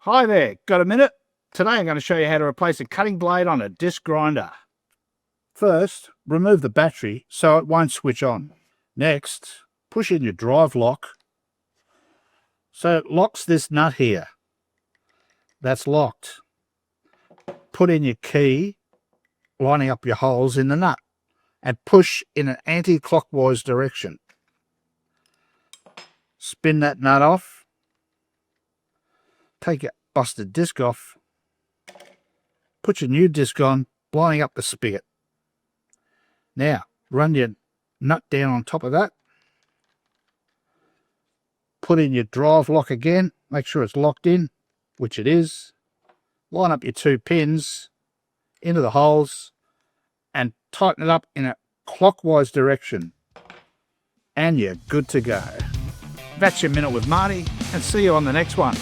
Hi there, got a minute? Today I'm going to show you how to replace a cutting blade on a disc grinder. First, remove the battery so it won't switch on. Next, push in your drive lock so it locks this nut here. That's locked. Put in your key, lining up your holes in the nut, and push in an anti-clockwise direction. Spin that nut off. Take your busted disc off. Put your new disc on, lining up the spigot. Now, run your nut down on top of that. Put in your drive lock again. Make sure it's locked in, which it is. Line up your 2 pins into the holes and tighten it up in a clockwise direction. And you're good to go. That's your minute with Marty, and see you on the next one.